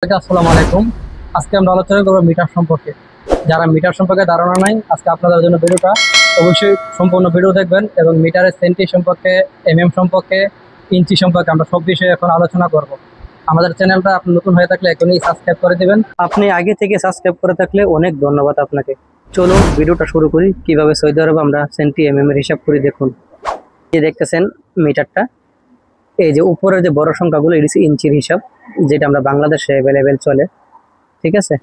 আসসালামু আলাইকুম। আজকে আমরা আলোচনা করবো মিটার সম্পর্কে। যারা মিটার সম্পর্কে ধারণা নাই, আজকে আপনাদের জন্য ভিডিওটা অবশ্যই সম্পূর্ণ ভিডিও দেখবেন এবং মিটারের সেন্টি সম্পর্কে, সম্পর্কে, ইঞ্চি সম্পর্কে আমরা সব বিষয়ে এখন আলোচনা করব। আমাদের চ্যানেলটা আপনি নতুন হয়ে থাকলে এখনই সাবস্ক্রাইব করে দিবেন। আপনি আগে থেকে সাবস্ক্রাইব করে থাকলে অনেক ধন্যবাদ আপনাকে। চলুন ভিডিওটা শুরু করি। কিভাবে সৌদি আরবে আমরা সেন্টি এর হিসাব করি দেখুন। এই দেখতেছেন মিটারটা, এই যে উপরের যে বড় সংখ্যাগুলো এটি ইঞ্চির হিসাব, যেটা আমরা বাংলাদেশে অ্যাভেলেবেল চলে। ঠিক আছে,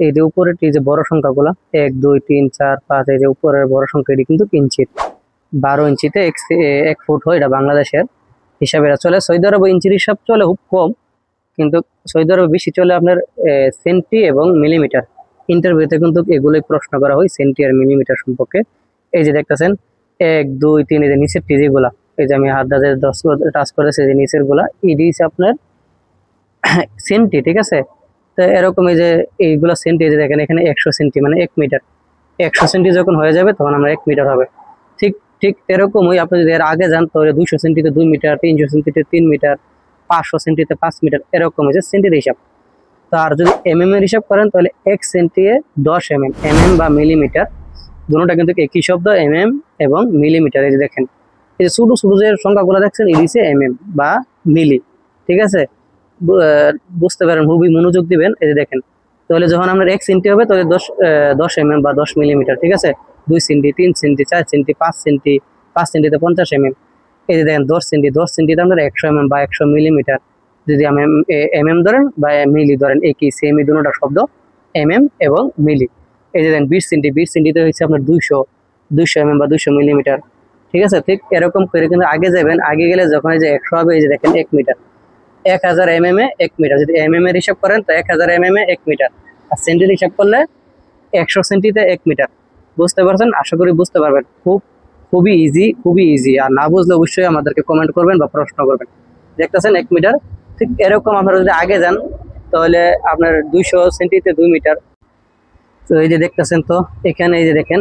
এই যে উপরের যে বড় সংখ্যাগুলো 1 2 3 4 5, এই যে উপরের বড় সংখ্যা এটি কিন্তু ইঞ্চির। 12 ইঞ্চিতে 1 ফুট হয়, এটা বাংলাদেশের হিসাবে চলে। সৌদি আরবে ইঞ্চির হিসাব চলে খুব কম, কিন্তু সৌদি আরবে বেশি চলে আপনার সেন্টি এবং মিলিমিটার। ইন্টারভিউতে কিন্তু এগুলোই প্রশ্ন করা হয় সেন্টি আর মিলিমিটার সম্পর্কে। এই যে দেখতেছেন 1 2 3, এই যে নিচের যেগুলা, এই যে আমি হাত দিয়ে 10 টাচ করেছি, যে নিচের গুলা এটি আপনার সেন্টি। ঠিক আছে, তো এরকম এই যে এইগুলা সেন্টি, যে দেখেন এখানে 100 সেন্টি মানে 1 মিটার। 100 সেন্টি যখন হয়ে যাবে তখন আমরা 1 মিটার হবে। ঠিক ঠিক এরকমই আপনি যদি এর আগে যান তাহলে 200 সেন্টিতে 2 মিটার, 300 সেন্টিতে 3 মিটার, 500 সেন্টিতে 5 মিটার, এরকম হয়েছে সেন্টির হিসাব। তো আর যদি এর হিসাব করেন তাহলে 1 সেন্টি 10 বা মিলিমিটার, দুটোটা কিন্তু একই শব্দ, এবং মিলিমিটার। এই যে দেখেন এই যে ছোট ছোট যে সংখ্যাগুলো দেখছেন এটি হচ্ছে বা মিলি। ঠিক আছে, বুঝতে পারেন, খুবই মনোযোগ দিবেন। এই যে দেখেন, তাহলে যখন আপনার 1 সেন্টি হবে তাহলে 10 বা 10 মিলিমিটার। ঠিক আছে, 2 সেন্টি, 3 সেন্টি, 4 সেন্টি, 5 সেন্টি, 5 সেন্টিতে 50 এই যে দেখেন 10 সেন্টি, 10 সেন্টিতে আপনার 100 বা 100 মিলিমিটার। যদি আমি ধরেন বা মিলি ধরেন, একই সেমই দুটোটা শব্দ, এবং মিলি। এই যে দেখেন 20 সেন্টি, 20 সেন্টিতে হচ্ছে আপনার 200 বা 200 মিলিমিটার। ঠিক আছে, ঠিক এরকম করে কিন্তু আগে যাবেন। আগে গেলে যখন এই যে 100 হবে, এই যে দেখেন 1 মিটার। 1000 এ 1 মিটার। যদি এর হিসাব করেন তো 1000 এ 1 মিটার, আর সেন্টির হিসাব করলে 100 সেন্টিতে 1 মিটার। বুঝতে পারছেন? আশা করি বুঝতে পারবেন। খুবই ইজি। আর না বুঝলে অবশ্যই আমাদেরকে কমেন্ট করবেন বা প্রশ্ন করবেন। দেখতেছেন 1 মিটার। ঠিক এরকম আপনারা যদি আগে যান তাহলে আপনার 200 সেন্টিতে 2 মিটার। তো এই যে দেখতেছেন, তো এখানে এই যে দেখেন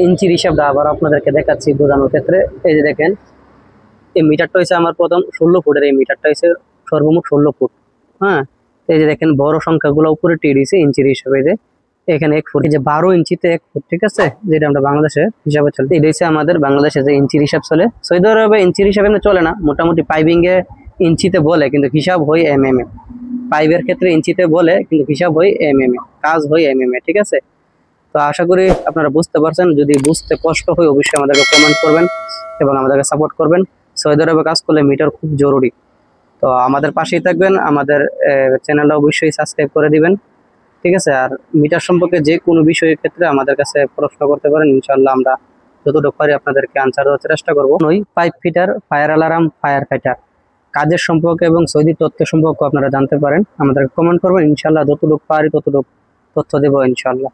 ইঞ্চির হিসাবটা আবার আপনাদেরকে দেখাচ্ছি বোঝানোর ক্ষেত্রে। এই যে দেখেন এই মিটারটা হচ্ছে আমার প্রথম 16 ফুটের, এই মিটারটা হচ্ছে সর্বমোট 16 ফুট। হ্যাঁ, এই যে দেখেন বড় সংখ্যাগুলো উপরে টিডিছে ইঞ্চির হিসাবে, যে এখানে 1 ফুট, এই যে 12 ইঞ্চিতে 1 ফুট। ঠিক আছে, যেটা আমরা বাংলাদেশে হিসাবে চলে, এটা হচ্ছে আমাদের বাংলাদেশে যে ইঞ্চির হিসাব চলে। সৌদি আরবে ইঞ্চির হিসাবে চলে না, মোটামুটি পাইপিং এ ইঞ্চিতে বলে কিন্তু হিসাব হয় এ। পাইপের ক্ষেত্রে ইঞ্চিতে বলে কিন্তু হিসাব হয় এ, কাজ হয় এ। ঠিক আছে, তো আশা করি আপনারা বুঝতে পারছেন। যদি বুঝতে কষ্ট হয় অবশ্যই আমাদেরকে কমেন্ট করবেন এবং আমাদেরকে সাপোর্ট করবেন। সৌদি আরবে কাজ করলে মিটার খুব জরুরি। তো আমাদের পাশেই থাকবেন, আমাদের চ্যানেলটা অবশ্যই সাবস্ক্রাইব করে দিবেন। ঠিক আছে, আর মিটার সম্পর্কে যে কোনো বিষয়ের ক্ষেত্রে আমাদের কাছে প্রশ্ন করতে পারেন, ইনশাল্লাহ আমরা যতটুকু পারি আপনাদেরকে আনসার দেওয়ার চেষ্টা করবো। Pipe fitter, fire alarm, fire fighter কাজের সম্পর্কে এবং সৌদি তথ্য সম্পর্কে আপনারা জানতে পারেন, আমাদেরকে কমেন্ট করবেন। ইনশাল্লাহ যতটুকু পারি ততটুকু তথ্য দেবো ইনশাল্লাহ।